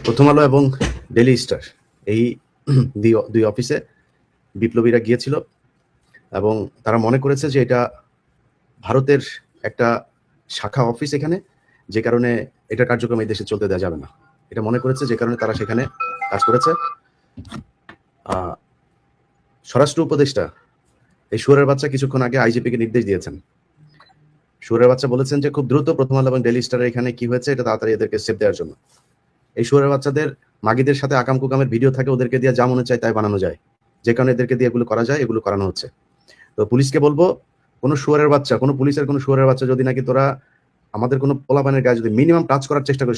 প্রথম আলো এবং ডেইলি স্টার এই দুই অফিসে বিপ্লবীরা গিয়েছিল এবং তারা মনে করেছে যে এটা ভারতের একটা শাখা অফিস এখানে, যে কারণে এটা কার্যক্রম এই দেশে চলতে দেওয়া যাবে না, এটা মনে করেছে, যে কারণে তারা সেখানে কাজ করেছে। স্বরাষ্ট্র উপদেষ্টা এই শুয়োরের বাচ্চা কিছুক্ষণ আগে আইজিপিকে নির্দেশ দিয়েছেন। শুয়োরের বাচ্চা বলেছেন যে খুব দ্রুত প্রথম আলো এবং ডেইলি স্টারের এখানে কি হয়েছে এটা তাড়াতাড়ি এদেরকে সেভ দেওয়ার জন্য। এই শুয়োরের বাচ্চাদের মাগিদের সাথে আকাম কুকামের ভিডিও থাকে, ওদেরকে দিয়ে যা মনে চায় তাই বানানো যায়, যে কারণে এদেরকে দিয়ে এগুলো করা যায়, এগুলো করানো হচ্ছে। তো পুলিশকে বলবো, কোনো শুয়োরের বাচ্চা, কোনো পুলিশের কোনো শুয়োরের বাচ্চা যদি নাকি তোরা আমাদের কোনো পোলাপানের গায়ে যদি মিনিমাম টাচ করার চেষ্টা করি,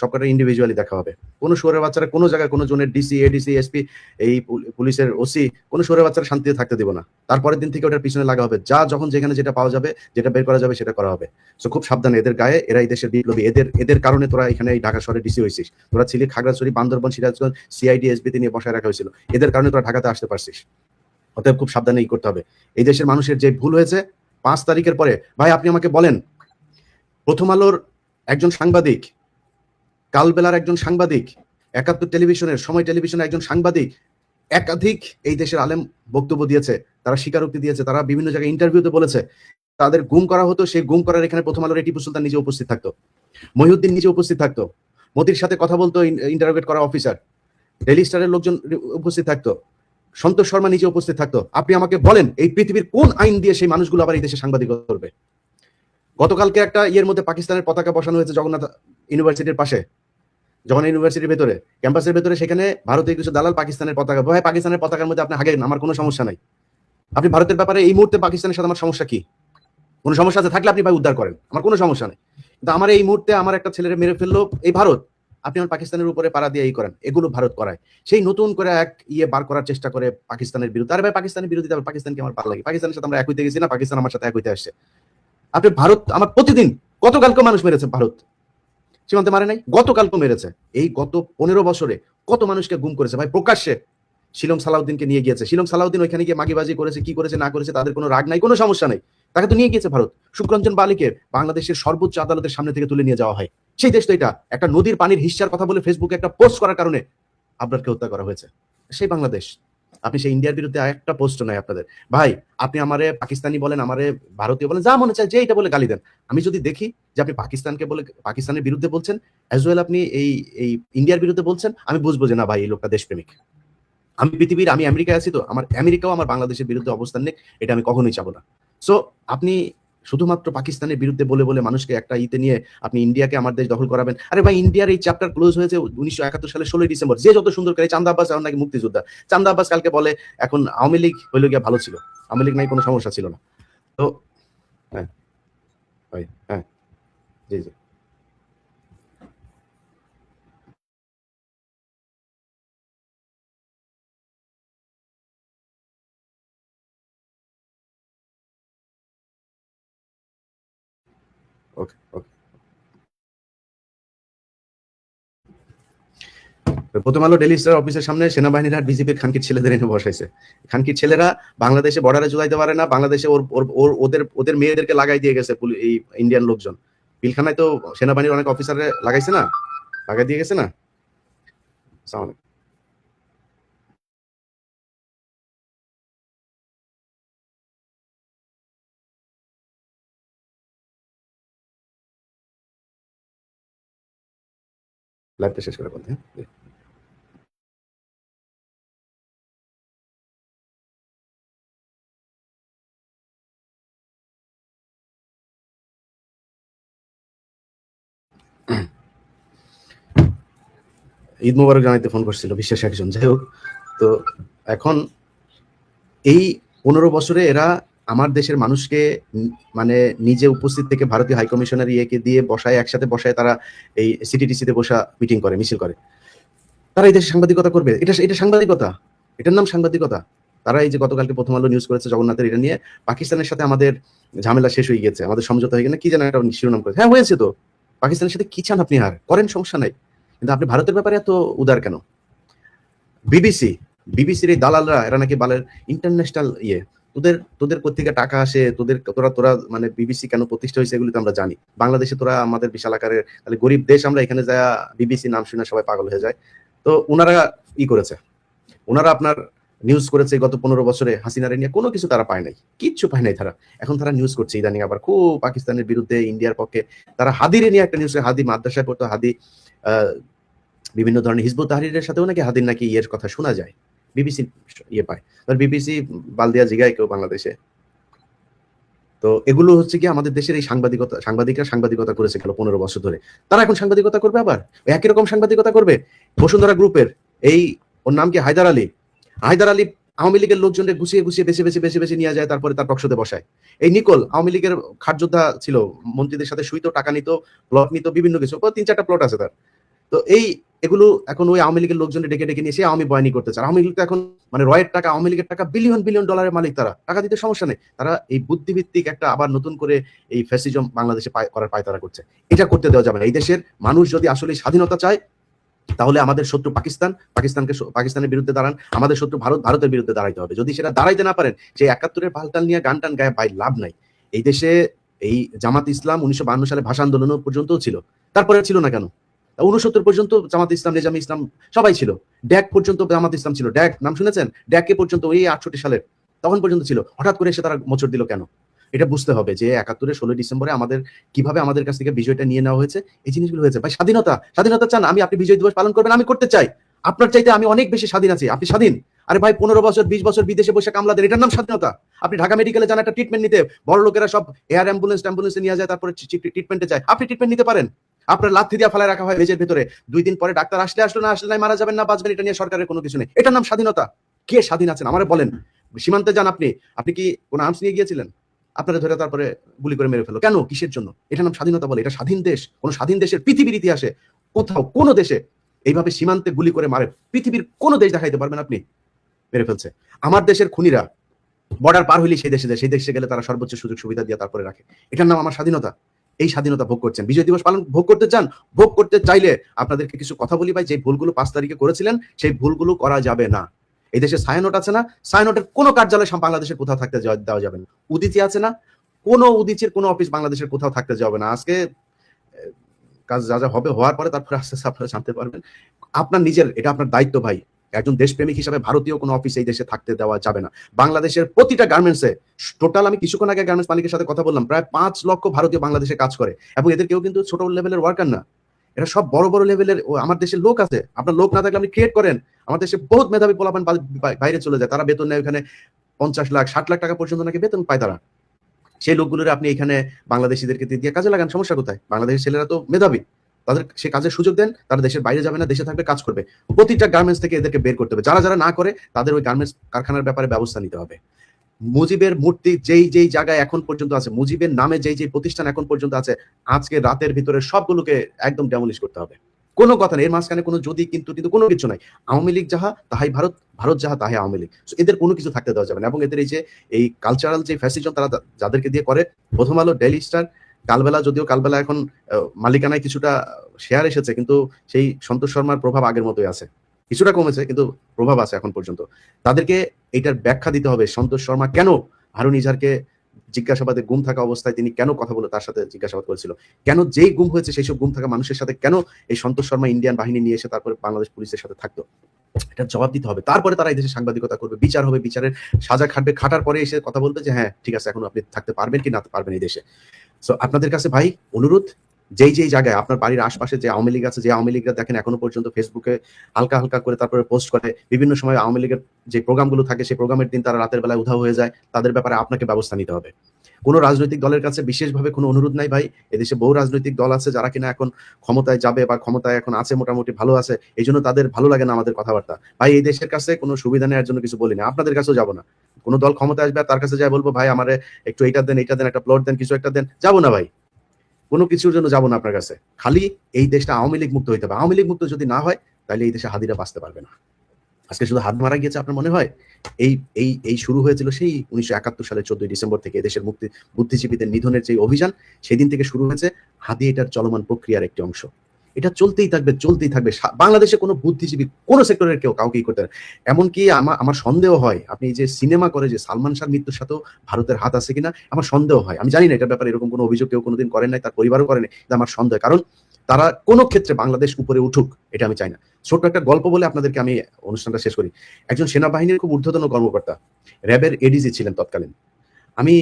সবকারে ইন্ডিভিজুয়ালি দেখা হবে। কোনো শুয়োরের বাচ্চারা কোনো জায়গায় কোনো জনের ডিসি, এডিসি, এসপি, এই পুলিশের ওসি, কোনো শুয়োরের বাচ্চারা শান্তিতে থাকতে দিব না। তারপরের দিন থেকে ওটার পিছনে লাগা হবে, যখন যেখানে যেটা পাওয়া যাবে, যেটা বের করা যাবে সেটা করা হবে। সো খুব সাবধানে, এদের গায়ে, এরা এই দেশের বিপ্লবী, এদের কারণে তোরা এখানে এই ঢাকা শহরে ডিসি হয়েছিস, তোরা ছিলি খাগড়াছড়ি, বান্দরবান, সিরাজগঞ্জ, সিআইডি, এসবিতে নিয়ে বসায় রাখা হয়েছিল, এদের কারণে তোরা ঢাকাতে আসতে পারছিস। অতএব খুব সাবধানে করতে হবে। এই দেশের মানুষের যে ভুল হয়েছে 5 তারিখের পরে, ভাই আপনি আমাকে বলেন, প্রথম আলোর একজন সাংবাদিক, কালবেলার একজন সাংবাদিক, 71 টেলিভিশনের, সময় টেলিভিশনের একজন সাংবাদিক, একাধিক এই দেশের আলেম বক্তব্য দিয়েছে, তারা স্বীকারোক্তি দিয়েছে, তারা বিভিন্ন জায়গায় ইন্টারভিউতে বলেছে তাদের গুম করা হতো। সেই গুম করার এখানে প্রথম আলোর টিপু সুলতান নিজে উপস্থিত থাকতো, মহিউদ্দিন নিজে উপস্থিত থাকতো, মোদির সাথে কথা বলতো ইন্টারোগেট করা অফিসার, ডেইলি স্টারের লোকজন উপস্থিত থাকতো, সন্তোষ শর্মা নিজে উপস্থিত থাকতো। আপনি আমাকে বলেন, এই পৃথিবীর কোন আইন দিয়ে সেই মানুষগুলো আবার এই দেশে সাংবাদিকতা করবে? গতকালকে একটা ইয়ের মধ্যে পাকিস্তানের পতাকা বসানো হয়েছে জগন্নাথ ইউনিভার্সিটির পাশে, জগন্নাথ ইউনিভার্সিটির ভেতরে, ক্যাম্পাসের ভেতরে, সেখানে ভারতীয় কিছু দালাল পাকিস্তানের পতাকা, ভাই পাকিস্তানের পতাকার মধ্যে আপনি হাগেন, আমার কোনো সমস্যা নাই। আপনি ভারতের ব্যাপারে এই মুহূর্তে পাকিস্তানের সাথে আমার সমস্যা কি? কোনো সমস্যা আছে থাকলে আপনি ভাই উদ্ধার করেন, আমার কোনো সমস্যা নেই। কিন্তু আমার এই মুহূর্তে আমার একটা ছেলেরে মেরে ফেললো এই ভারত, আপনি আমার পাকিস্তানের উপরে পাড়া দিয়ে এই করেন, এগুলো ভারত করায়। সেই নতুন করে এক বার করার চেষ্টা করে পাকিস্তানের বিরুদ্ধে। আরে ভাই পাকিস্তানের বিরোধিতা, পাকিস্তানকে আমার ভালো লাগে, পাকিস্তানের সাথে আমরা এক হইতে গেছি না, পাকিস্তান আমার সাথে এক হইতে আসছে। আপনি ভারত আমার প্রতিদিন, গতকালকে মানুষ মেরেছে ভারত, সীমান্তে মারে নাই, গতকালকে মেরেছে। এই গত 15 বছরে কত মানুষকে গুম করেছে ভাই, প্রকাশ্যে। শিলং সালাউদ্দিনকে নিয়ে গিয়েছে, শিলং সালাউদ্দিন ওইখানে গিয়ে মাগিবাজি করেছে, কি করেছে না করেছে তাদের কোনো রাগ নাই, কোনো সমস্যা নাই, তাকে তো নিয়ে গিয়েছে ভারত। শুক্রঞ্জন বালিকে বাংলাদেশের সর্বোচ্চ আদালতের সামনে থেকে তুলে নিয়ে যাওয়া হয়। সেই দেশ তো এটা, একটা নদীর পানির হিস্সার কথা বলে ফেসবুকে একটা পোস্ট করার কারণে আবরারকে হত্যা করা হয়েছে, সেই বাংলাদেশ। আপনি সেই ইন্ডিয়ার বিরুদ্ধে একটা পোস্ট নাই আপনাদের। ভাই আপনি আমারে পাকিস্তানি বলেন, আমারে ভারতীয় বলেন, যা মনে চায় যে এটা বলে গালি দেন। আমি যদি দেখি যে আপনি পাকিস্তানকে বলে পাকিস্তানের বিরুদ্ধে বলছেন, অ্যাজ ওয়েল আপনি এই ইন্ডিয়ার বিরুদ্ধে বলছেন, আমি বুঝবো যে না ভাই এই লোকটা দেশপ্রেমিক। আমি আমেরিকায় আছি, তো আমার আমেরিকাও আমার বাংলাদেশের বিরুদ্ধে অবস্থান নেই, এটা আমি কখনোই চাবো না। সো আপনি শুধুমাত্র পাকিস্তানের বিরুদ্ধে বলে বলে মানুষকে একটা নিয়ে আপনি ইন্ডিয়াকে আমার দেশ দখল করাবেন। আরে ভাই ইন্ডিয়ার এই চ্যাপ্টার ক্লোজ হয়েছে 1971 সালে 16 ডিসেম্বর। যে যত সুন্দর করে, চান্দা আব্বাস এখন নাকি মুক্তিযোদ্ধা, চান্দা আব্বাস কালকে বলে এখন আওয়ামী লীগ হইল গিয়া ভালো ছিল, আওয়ামী লীগ নাই কোনো সমস্যা ছিল না। তো হ্যাঁ ভাই, হ্যাঁ, জি জি, ওকে ওকে। প্রথম আলো ডেইলি স্টার অফিসের সামনে সেনাবাহিনীর আর বিজেপির খানকির ছেলেদের এনে বসাইছে। খানকির ছেলেরা বাংলাদেশে বর্ডারে জুলাইতে পারে না, বাংলাদেশে ওদের ওদের মেয়েদেরকে লাগাই দিয়ে গেছে এই ইন্ডিয়ান লোকজন। পিলখানায় তো সেনাবাহিনীর অনেক অফিসারে লাগাইছে না, লাগাই দিয়ে গেছে না। সালাম লাইভটা শেষ করে বলতে, হ্যাঁ। ঈদ মোবারক জানাইতে ফোন করছিল বিশেষ একজন, যাই হোক। তো এখন এই 15 বছরে এরা আমার দেশের মানুষকে মানে নিজে উপস্থিত থেকে ভারতীয় হাইকমিশনার ইয়েকে দিয়ে বসায়, একসাথে বসায়, তারা এই সিটিটিসিতে বসা মিটিং করে, মিছিল করে। তারা এই দেশে সাংবাদিকতা করবে? এটা সাংবাদিকতা? এটার নাম সাংবাদিকতা? তারা এই যে গতকালকে প্রথম আলো নিউজ করেছে জগন্নাথের এটা নিয়ে, পাকিস্তানের সাথে আমাদের ঝামেলা শেষ হয়ে গেছে, আমাদের সমঝোতা হয়ে গেছে, কি যেন একটা শিরোনাম করেছে। হ্যাঁ হয়েছে তো, পাকিস্তানের সাথে কি চান আপনি, আর করেন, সমস্যা নাই, কিন্তু আপনি ভারতের ব্যাপারে এত উদার কেন? বিবিসির এই দালালরা, এরা নাকি বালের ইন্টারন্যাশনাল তোদের তোদের কোত্থেকে টাকা আসে, তোরা তোরা মানে বিবিসি কেন প্রতিষ্ঠা হয়েছে এগুলো তো আমরা জানি। বাংলাদেশে তোরা আমাদের বিশাল আকারের তাহলে গরিব দেশ, আমরা এখানে যা বিবিসি নাম শুনে সবাই পাগল হয়ে যায়। তো ওনারা করেছে, ওনারা আপনার নিউজ করেছে গত 15 বছরে হাসিনারে নিয়ে কোনো কিছু তারা পায় নাই, কিচ্ছু পায় নাই তারা। এখন তারা নিউজ করছে ইদানিং আবার খুব পাকিস্তানের বিরুদ্ধে, ইন্ডিয়ার পক্ষে। তারা হাদিরে নিয়ে একটা নিউজ, হাদি মাদ্রাসায় পড়তো, হাদি বিভিন্ন ধরনের হিজবুত তাহরিরের সাথেও নাকি হাদির নাকি ইয়ের কথা শোনা যায়, বিবিসি ইয়ে পায়। বিবিসি বালদিয়া জিগায় কেউ বাংলাদেশে। তো এগুলো হচ্ছে কি আমাদের দেশের এই সাংবাদিকরা সাংবাদিকতা করেছে গেল 15 বছর ধরে, তারা এখন সাংবাদিকতা করবে, আবার একই রকম সাংবাদিকতা করবে। বসুন্ধরা গ্রুপের এই, ওর নাম কি, হায়দার আলী আওয়ামী লীগের লোকজনদের গুছিয়ে গুছিয়ে বেছে নিয়ে যায়, তারপরে তার টকশোতে বসায়। এই নিকোল আওয়ামী লীগের খাটযোদ্ধা ছিল, মন্ত্রীদের সাথে শুইতো, টাকা নিত, প্লট নিত, বিভিন্ন কিছু, 3-4টা প্লট আছে তার। তো এগুলো এখন ওই আওয়ামী লীগের লোকজন ডেকে নিয়ে সে আওয়ামী বয়ানি করতে চায়। আওয়ামী লীগ তো এখন মানে রয়ের টাকা, আওয়ামী লীগের টাকা বিলিয়ন ডলারের মালিক, তারা টাকা দিতে সমস্যা নেই। তারা এই বুদ্ধিভিত্তিক একটা আবার নতুন করে এই ফ্যাসিজম বাংলাদেশে করার পায়তারা করছে। এটা করতে দেওয়া যাবে না। এই দেশের মানুষ যদি আসলে স্বাধীনতা চায়, তাহলে আমাদের শত্রু পাকিস্তানের বিরুদ্ধে দাঁড়ান, আমাদের শত্রু ভারতের বিরুদ্ধে দাঁড়াইতে হবে। যদি সেটা দাঁড়াইতে না পারেন, যে 71-এর পাল্টাল নিয়ে গান টান গায়ে ভাই লাভ নাই। এই দেশে এই জামাত ইসলাম 1952 সালে ভাষা আন্দোলন পর্যন্ত ছিল, তারপরে ছিল না কেন? 69 পর্যন্ত জামাত ইসলাম, নিজামী ইসলাম সবাই ছিল। ড্যাক পর্যন্ত জামাত ইসলাম ছিল, ড্যাক নাম শুনেছেন? ড্যাকে পর্যন্ত ওই 68 সালের তখন পর্যন্ত ছিল। হঠাৎ করে এসে তারা মোচড় দিল কেন? এটা বুঝতে হবে যে 71-এর 16 ডিসেম্বরে কিভাবে আমাদের কাছ থেকে বিজয়টা নিয়ে নেওয়া হয়েছে, এই জিনিসগুলো হয়েছে। ভাই স্বাধীনতা চান, আপনি বিজয় দিবস পালন করবেন, আমি করতে চাই। আপনার চাইতে আমি অনেক বেশি স্বাধীন আছি, আপনি স্বাধীন। আরে ভাই 15 বছর 20 বছর বিদেশে বসে কামলা দেন, এটার নাম স্বাধীনতা? আপনি ঢাকা মেডিকেলে যান একটা ট্রিটমেন্ট নিতে, বড় লোকেরা সব এয়ার অ্যাম্বুলেন্সে নিয়ে যায়, তারপরে ট্রিটমেন্টে যায়। আপনি ট্রিটমেন্ট নিতে পারেন? আপনার লাথি দিয়া ফেলায় রাখা হয় মেজের ভিতরে, 2 দিন পরে ডাক্তার আসলো না নাই, মারা যাবেন না বাঁচবেন, এটা নিয়ে সরকারের কোনো কিছু নেই। এটার নাম স্বাধীনতা? কে স্বাধীন আছেন আমারে বলেন? সীমান্তে যান, আপনি কি কোনো আর্মস নিয়ে গিয়েছিলেন? আপনারা ধরে তারপরে গুলি করে মেরে ফেলো কেন? কিসের জন্য? এটা নাম স্বাধীনতা বলে? এটা স্বাধীন দেশ? কোন স্বাধীন দেশের পৃথিবীর ইতিহাসে কোথাও কোন দেশে এইভাবে সীমান্তে গুলি করে মারে পৃথিবীর কোন দেশ দেখাইতে পারবেন আপনি? মেরে ফেলছে। আমার দেশের খুনিরা বর্ডার পার হইলে সেই দেশে যায়, সেই দেশে গেলে তারা সর্বোচ্চ সুযোগ সুবিধা দিয়ে তারপরে রাখে। এটার নাম আমার স্বাধীনতা? এই স্বাধীনতা ভোগ করছেন, বিজয় দিবস পালন ভোগ করতে চান? ভোগ করতে চাইলে আপনাদেরকে কিছু কথা বলি ভাই, যে ভুলগুলো 5 তারিখে করেছিলেন সেই ভুলগুলো করা যাবে না। এই দেশে ছায়ানোট আছে না? ছায়ানোটের কোনো কার্যালয় বাংলাদেশের কোথাও থাকতে দেওয়া যাবে না। উদিচি আছে না? কোনো উদিচির কোনো অফিস বাংলাদেশের কোথাও থাকতে যাবে না। আজকে কাজ যা হবে হওয়ার পরে তারপরে আস্তে আস্তে আপনারা জানতে পারবেন। আপনার নিজের, এটা আপনার দায়িত্ব ভাই। একজন দেশপ্রেমিক হিসাবে ভারতীয় কোনো অফিস এই দেশে থাকতে দেওয়া যাবে না। বাংলাদেশের প্রতিটা গার্মেন্টসে, টোটাল আমি কিছুক্ষণ আগে গার্মেন্টস মালিকের সাথে কথা বললাম, প্রায় 5 লক্ষ ভারতীয় বাংলাদেশে কাজ করে, এবং এদের কেউ কিন্তু ছোট লেভেলের ওয়ার্কার না। এরা সব বড় লেভেলের। আমার দেশের লোক আছে, আপনার লোক না থাকলে আপনি ক্রিয়েট করেন। আমার দেশে বহুত মেধাবী পোলাপান বাইরে চলে যায়, তারা বেতন নেয় ওখানে 50 লাখ 60 লাখ টাকা পর্যন্ত নাকি বেতন পায় তারা। সেই লোকগুলোর আপনি এখানে বাংলাদেশিদেরকে দিয়ে কাজে লাগান, সমস্যা কোথায়? বাংলাদেশের ছেলেরা তো মেধাবী, তাদের সে কাজের সুযোগ দেন, তারা দেশের বাইরে যাবে না, দেশে থাকবে, কাজ করবে। প্রতিটা গার্মেন্টস থেকে এদেরকে বের করতে হবে। যারা না করে তাদের ওই গার্মেন্টস কারখানার ব্যাপারে ব্যবস্থা নিতে হবে। মুজিবের মূর্তি যেই জায়গায় এখন পর্যন্ত আছে, মুজিবের নামে যেই প্রতিষ্ঠান এখন পর্যন্ত আছে, আজকে রাতের ভিতরে সবগুলোকে একদম ডেমোলিশ করতে হবে। কোনো কথা নেই, এর মাঝখানে কোনো যদি কিন্তু কোনো কিছু নাই। আওয়ামী লীগ যাহা তাহাই ভারত, ভারত যাহা তাহাই আওয়ামী লীগ। এদের কোনো কিছু থাকতে দেওয়া যাবে না। এবং এদের এই কালচারাল যে ফ্যাসিজম তারা যাদেরকে দিয়ে করে, প্রথম আলো, ডেইলি স্টার, কালবেলা এখন মালিকানায় কিছুটা শেয়ার এসেছে, কিন্তু সেই সন্তোষ শর্মার প্রভাব আগের মতোই আছে, কিছুটা কমেছে কিন্তু প্রভাব আছে এখন পর্যন্ত। তাদেরকে এটার ব্যাখ্যা দিতে হবে, সন্তোষ শর্মা কেন হারুন ইজারকে জিজ্ঞাসাবাদে গুম থাকা অবস্থায় তিনি কেন কথা বলে তার সাথে জিজ্ঞাসাবাদ করেছিল, কেন যেই গুম হয়েছে সেই সব গুম থাকা মানুষের সাথে কেন এই সন্তোষ শর্মা ইন্ডিয়ান বাহিনী নিয়ে এসে তারপরে বাংলাদেশ পুলিশের সাথে থাকতো, এটা জবাব দিতে হবে। তারপরে তারা এই দেশে সাংবাদিকতা করবে, বিচার হবে, বিচারের সাজা খাটবে, খাটার পরে এসে কথা বলবে যে হ্যাঁ ঠিক আছে এখন আপনি থাকতে পারবেন কি না পারবেন এই দেশে। সো আপনাদের কাছে ভাই অনুরোধ, যেই জায়গায় আপনার বাড়ির আশপাশে যে আওয়ামী লীগ আছে, যে আওয়ামী লীগরা দেখেন এখনো পর্যন্ত ফেসবুকে হালকা করে তারপরে পোস্ট করে, বিভিন্ন সময় আওয়ামী লীগের যে প্রোগ্রামগুলো থাকে সেই প্রোগ্রামের দিন তারা রাতের বেলায় উধাও হয়ে যায়, তাদের ব্যাপারে আপনাকে ব্যবস্থা নিতে হবে। কোনো রাজনৈতিক দলের কাছে বিশেষভাবে কোনো অনুরোধ নাই ভাই। এদেশে বহু রাজনৈতিক দল আছে যারা কিনা এখন ক্ষমতায় যাবে বা ক্ষমতায় এখন আছে, মোটামুটি ভালো আছে, এই জন্য তাদের ভালো লাগে না আমাদের কথাবার্তা। ভাই এই দেশের কাছে কোনো সুবিধা নেওয়ার জন্য কিছু বলি না, আপনাদের কাছেও যাবো না। কোনো দল ক্ষমতায় আসবে তার কাছে যাই বলবো ভাই আমারে একটু এইটা দেন, একটা প্লট দেন, কিছু একটা দেন, যাবো না ভাই, কোনো কিছুর জন্য যাবো না আপনার কাছে। খালি এই দেশটা আওয়ামী লীগ মুক্ত হইতে হবে। আওয়ামী লীগ মুক্ত যদি না হয় তাহলে এই দেশে হাদিরা বাঁচতে পারবে না। আজকে শুধু হাত মারা গিয়েছে আপনার মনে হয়? এই শুরু হয়েছিল সেই 1971 সালের 14 ডিসেম্বর থেকে এদেশের বুদ্ধিজীবীদের নিধনের যে অভিযান, সেদিন থেকে শুরু হয়েছে। হাদি এটার চলমান প্রক্রিয়ার একটি অংশ। এটা চলতেই থাকবে। বাংলাদেশে কোনো বুদ্ধিজীবী কোনো সেক্টরের কেউ কাউকেই করতে পারে। এমনকি আমার সন্দেহ হয়, আপনি যে সিনেমা করে যে সালমান শাহর মৃত্যুর সাথেও ভারতের হাত আছে কিনা আমার সন্দেহ হয়। আমি জানি না এটার ব্যাপারে এরকম কোনো অভিযোগ কেউ কোনোদিন করেন নাই, তার পরিবারও করেনি, কিন্তু আমার সন্দেহ। কারণ তারা কোনো ক্ষেত্রে বাংলাদেশ উপরে উঠুক এটা আমি চাই না। ছোট্ট একটা গল্প বলে আপনাদেরকে আমি অনুষ্ঠানটা শেষ করি। একজন সেনাবাহিনীর খুব ঊর্ধ্বতন কর্মকর্তা, র্যাবের এডিজি ছিলেন তৎকালীন। আমি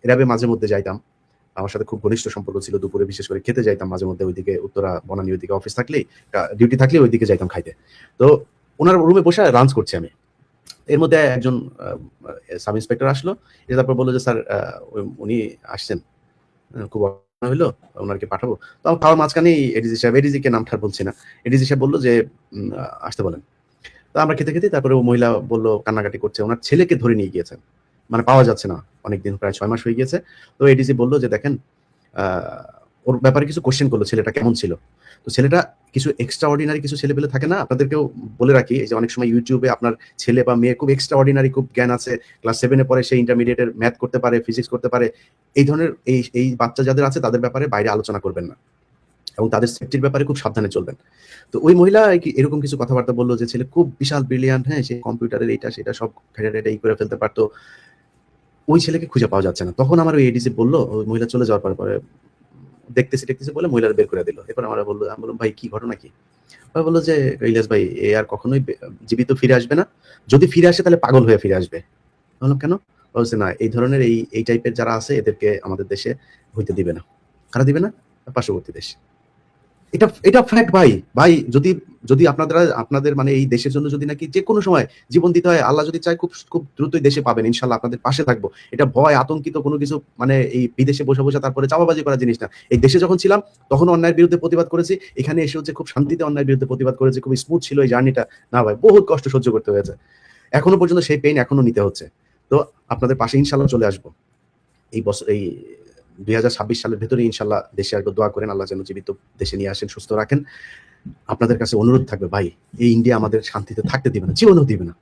র্যাবে মাঝে মধ্যে যাইতাম, আমার সাথে খুব ঘনিষ্ঠ সম্পর্ক ছিল। দুপুরে বিশেষ করে খেতে যাইতাম মাঝে মধ্যে, ওইদিকে উত্তরা বনানী ওইদিকে অফিস থাকলেই, ডিউটি থাকলে ওইদিকে যাইতাম খাইতে। তো ওনার রুমে বসে লাঞ্চ করছি আমি। এর মধ্যে একজন সাব ইন্সপেক্টর আসলো, এসে তারপর বললো যে স্যার উনি আসছেন, খুব হইলো, ওনাকে পাঠাবো। তো আমার খাওয়ার মাঝখানেই এডিজি কে নামটা বলছি না, এডিজি সাহেব বললো যে আসতে বলেন। তো আমরা খেতে খেতে তারপরে ও মহিলা বললো কান্নাকাটি করছে, ওনার ছেলেকে ধরে নিয়ে গিয়েছেন, মানে পাওয়া যাচ্ছে না অনেকদিন, প্রায় 6 মাস হয়ে গিয়েছে। তো এডিসি বললো যে দেখেন, ওর ব্যাপারে কিছু কোশ্চেন করলো, ছেলেটা কেমন ছিল। তো ছেলেটা কিছু এক্সট্রা অর্ডিনারি কিছু ছেলে পেলে থাকে না, আপনাদেরকেও বলে রাখি, এই যে অনেক সময় ইউটিউবে আপনার ছেলে বা মেয়ে খুব এক্সট্রা অর্ডিনারি খুব জ্ঞান আছে, ক্লাস 7-এ পরে সে ইন্টারমিডিয়েটের ম্যাথ করতে পারে, ফিজিক্স করতে পারে, এই ধরনের এই বাচ্চা যাদের আছে তাদের ব্যাপারে বাইরে আলোচনা করবেন না, এবং তাদের সেফটির ব্যাপারে খুব সাবধানে চলবেন। তো ওই মহিলা এরকম কিছু কথাবার্তা বললো যে ছেলে খুব বিশাল ব্রিলিয়ান্ট, হ্যাঁ, সে কম্পিউটারের এইটা সেটা সব এই করে ফেলতে পারতো, ওই ছেলেকে খুঁজে পাওয়া যাচ্ছে না। তখন আমার ওই এডিসি বললো, ওই মহিলা চলে যাওয়ার পরে দেখতেছি বলে মহিলার বের করে দিল। এরপর আমি বললাম ভাই কি ঘটনা কি? ভাই বললো যে ইলিয়াস ভাই এ আর কখনোই জীবিত ফিরে আসবে না, যদি ফিরে আসে তাহলে পাগল হয়ে ফিরে আসবে। বললাম কেন? বলছে না, এই ধরনের এই টাইপের যারা আছে এদেরকে আমাদের দেশে হইতে দিবে না। কারা দিবে না? পার্শ্ববর্তী দেশ। এটা ফ্যাক্ট ভাই। ভাই যদি আপনাদের মানে এই দেশের জন্য যদি নাকি যে কোনো সময় জীবন দিতে হয়, আল্লাহ যদি চায় খুব খুব দ্রুতই দেশে পাবেন ইনশাআল্লাহ, আপনাদের পাশে থাকবো। এটা ভয় আতঙ্কিত কোনো কিছু মানে এই বিদেশে বসে তারপরে চাপাবাজি করার জিনিস না। এই দেশে যখন ছিলাম তখন অন্যায়ের বিরুদ্ধে প্রতিবাদ করেছি, এখানে এসে হচ্ছে খুব শান্তিতে অন্যায়ের বিরুদ্ধে প্রতিবাদ করেছি, খুব স্মুথ ছিল এই জার্নিটা। না ভাই, বহুত কষ্ট সহ্য করতে হয়েছে, এখনো পর্যন্ত সেই পেইন এখনো নিতে হচ্ছে। তো আপনাদের পাশে ইনশাআল্লাহ চলে আসবো এই বছর, এই 2026 সালের ভেতরে ইনশাআল্লাহ দেশে আসবো। দোয়া করেন আল্লাহ যেন জীবিত দেশে নিয়ে আসেন, সুস্থ রাখেন। আপনাদের কাছে অনুরোধ থাকবে ভাই, এই ইন্ডিয়া আমাদের শান্তিতে থাকতে দিবে না, জীবনেও দিবে না।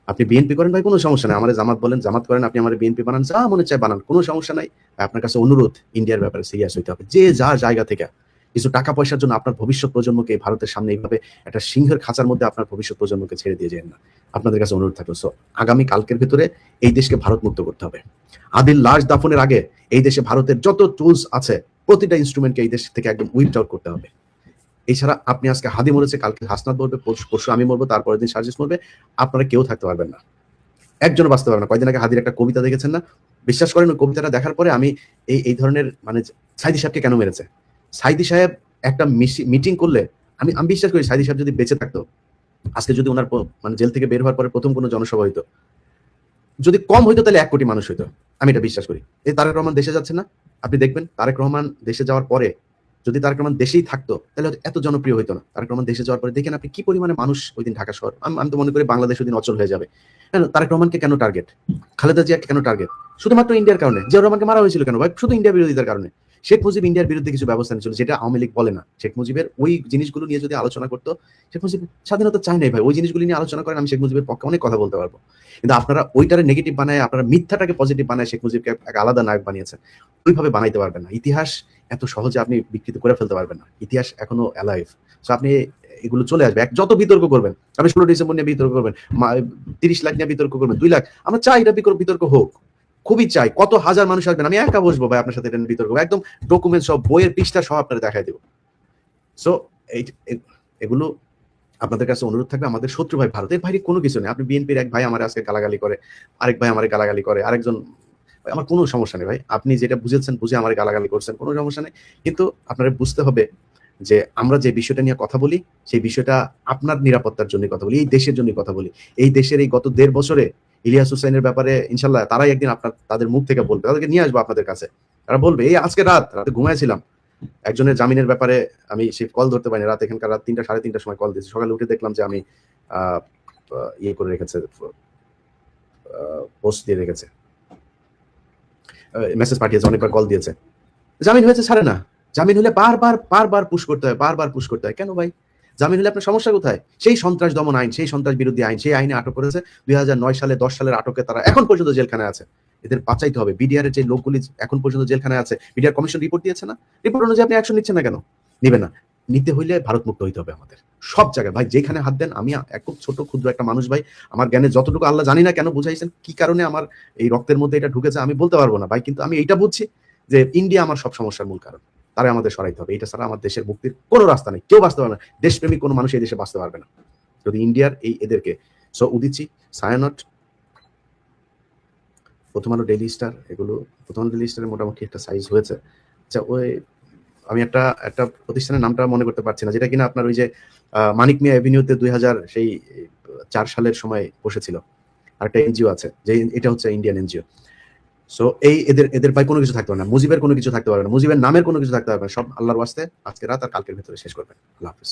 আপনি বিএনপি করেন ভাই, কোনো সমস্যা নাই, আমাদের জামাত বলেন, জামাত করেন, আপনি আমার বিএনপি বানান, যা মনে চায় বানান, কোনো সমস্যা নাই। আপনার কাছে অনুরোধ, ইন্ডিয়ার ব্যাপারে সিরিয়াস হইতে হবে। যে যার জায়গা থেকে কিছু টাকা পয়সার জন্য আপনার ভবিষ্যৎ প্রজন্মকে ভারতের সামনে এইভাবে একটা সিংহের খাঁচার মধ্যে আপনার ভবিষ্যৎ প্রজন্মকে ছেড়ে দিয়ে যায় না। আপনাদের কাছে অনুরোধ থাকলো, সো আগামী কালকের ভিতরে এই দেশকে ভারত মুক্ত করতে হবে। আদিল লাশ দাফনের আগে এই দেশে ভারতের যত টুলস আছে প্রতিটা ইনস্ট্রুমেন্টকে এই দেশ থেকে একদম উইপড আউট করতে হবে। এছাড়া আপনি আজকে হাদি মরেছে, কালকে হাসনাত মরবে, পরশু আমি মরবো, তারপরের দিন সার্জিস মরবে, আপনারা কেউ থাকতে পারবেন না, একজনও বাঁচতে পারবে না। কয়দিন আগে হাদির একটা কবিতা দেখেছেন না? বিশ্বাস করেন ওই কবিতাটা দেখার পরে আমি এই ধরনের মানে সাইদি সাহেবকে কেন মেরেছে, সাইদি সাহেব একটা মিটিং করলে আমি বিশ্বাস করি সাইদি সাহেব যদি বেঁচে থাকতো আজকে, যদি ওনার মানে জেল থেকে বের হওয়ার পরে প্রথম কোনো জনসভা হইতো, যদি কম হইতো তাহলে 1 কোটি মানুষ হইতো, আমি এটা বিশ্বাস করি। এই তারেক রহমান দেশে যাচ্ছে না, আপনি দেখবেন তারেক রহমান দেশে যাওয়ার পরে যদি তারেক রহমান দেশেই থাকতো তাহলে এত জনপ্রিয় হইতো না। তারেক রহমান দেশে যাওয়ার পরে দেখেন আপনি কি পরিমাণে মানুষ ওই দিন ঢাকা শহর, আমি তো মনে করি বাংলাদেশ ওই দিন অচল হয়ে যাবে। কেন তারেক রহমানকে কেন টার্গেট, খালেদা জিয়াকে কেন টার্গেট? শুধুমাত্র ইন্ডিয়ার কারণে। জিয়াউর রহমানকে মারা হয়েছিল কেন ভাই? শুধু ইন্ডিয়া বিরোধিতার কারণে। শেখ মুজিব ইন্ডিয়ার বিরুদ্ধে কিছু ব্যবস্থা নিয়েছিল, যেটা আওয়ামী লীগ বলে না। শেখ মুজিবের ওই জিনিসগুলো নিয়ে যদি আলোচনা করতো, শেখ মুজিব স্বাধীনতা চায় নাই ভাই, ওই জিনিসগুলো নিয়ে আলোচনা করেন, আমি শেখ মুজিবের পক্ষে অনেক কথা বলতে পারবো। কিন্তু আপনারা ওইটারে নেগেটিভ বানায়, আপনারা মিথ্যাটাকে পজিটিভ বানায় শেখ মুজিবকে এক আলাদা নায়ক বানিয়েছেন। ওইভাবে বানাইতে পারবেন না। ইতিহাস এত সহজে আপনি বিকৃত করে ফেলতে পারবেন না, ইতিহাস এখনো অ্যালাইভ। সো আপনি এগুলো চলে আসবে, যত বিতর্ক করবেন, আপনি 16 ডিসেম্বর নিয়ে বিতর্ক করবেন, 30 লাখ নিয়ে বিতর্ক করবেন, 2 লাখ, আমরা চাই এটা বিতর্ক হোক, খুবই চাই। কত হাজার মানুষ আসবেন, আমি একা বসবো ভাই আপনার সাথে এটা বিতর্ক, একদম ডকুমেন্ট সব, বইয়ের পৃষ্ঠা সহ আপনারা দেখাই দেবো। সো এগুলো আপনাদের কাছে অনুরোধ থাকবে। আমাদের শত্রু ভাই ভারতের বাইরে কোনো কিছু নেই। আপনি বিএনপির এক ভাই আমার আজকে গালাগালি করে, আরেক ভাই আমার গালাগালি করে, আরেকজন, আমার কোনো সমস্যা নেই ভাই, আপনি যেটা বুঝেছেন বুঝে আমার গালাগালি করছেন, কোনো সমস্যা নেই। কিন্তু আপনারা বুঝতে হবে যে আমরা যে বিষয়টা নিয়ে কথা বলি সেই বিষয়টা আপনার নিরাপত্তার জন্য কথা বলি, এই দেশের জন্য কথা বলি। এই দেশের এই গত 1.5 বছরে ইলিয়াস হোসেনের ব্যাপারে ইনশাল্লাহ তারাই একদিন তাদের মুখ থেকে বলবে, তাদেরকে নিয়ে আসবো আপনাদের কাছে, তারা বলবে। এই আজকে রাতে ঘুমাইছিলাম, একজনের জামিনের ব্যাপারে আমি সেই কল ধরতে পারিনি, রাত এখানকার রাত 3টা 3:30টার সময় কল দিয়েছি, সকালে উঠে দেখলাম যে আমি ইয়ে করে রেখেছে, পোস্ট দিয়ে রেখেছে, মেসেজ পাঠিয়েছে, অনেকবার কল দিয়েছে, জামিন হয়েছে, ছাড়ে না। জামিন হলে বারবার পুশ করতে হয়, কেন ভাই? জামিন হলে আপনার সমস্যা কোথায়? সেই সন্ত্রাস দমন আইন, সেই সন্ত্রাস বিরোধী আইন, সেই আইনে আটক করেছে 2009 সালে, 10 সালের আটকে তারা এখন পর্যন্ত জেলখানায় আছে। এদের বাঁচাইতে হবে। বিডিআর এর যে লোকগুলি এখন পর্যন্ত জেলখানায় আছে, বিডিআর কমিশন রিপোর্ট দিয়েছে না, রিপোর্ট অনুযায়ী আপনি অ্যাকশন নিচ্ছেন না কেন? নিবেন না। নিতে হইলে ভারত মুক্ত হইতে হবে আমাদের সব জায়গায় ভাই, যেখানে হাত দেন। আমি খুব ছোট ক্ষুদ্র একটা মানুষ ভাই, আমার জ্ঞানে যতটুকু আল্লাহ জানি না কেন বুঝাইছেন, কি কারণে আমার এই রক্তের মধ্যে এটা ঢুকেছে আমি বলতে পারবো না ভাই, কিন্তু আমি এইটা বুঝছি যে ইন্ডিয়া আমার সব সমস্যার মূল কারণ। তারা আমাদের সরাইতে হবে, এটা ছাড়া আমার দেশের মুক্তির কোনো রাস্তা নেই, কেউ বাঁচতে পারবে না, দেশপ্রেমিক কোনো মানুষ এই দেশে বাঁচতে পারবে না যদি ইন্ডিয়ার এই এদেরকে। সো উদিচি, সায়ানট, প্রথম আলো, ডেইলি স্টার, এগুলো প্রথম আলো ডেইলি স্টারের মোটামুটি একটা সাইজ হয়েছে। আচ্ছা, ওই আমি একটা একটা প্রতিষ্ঠানের নামটা মনে করতে পারছি না, যেটা কিনা আপনার ওই যে মানিক মিয়া এভিনিউতে 2004 সালের সময় বসেছিল। আর একটা এনজিও আছে, যে এটা হচ্ছে ইন্ডিয়ান এনজিও। সো এই এদের এদের ভাই কোনো কিছু থাকতে পারে না, মুজিবের কোনো কিছু থাকতে পারবে না, মুজিবের নামের কোনো কিছু থাকতে পারবে না, সব আল্লাহর ওয়াস্তে আজকে রাত আর কালকের ভেতরে শেষ করবেন। আল্লাহ হাফিজ।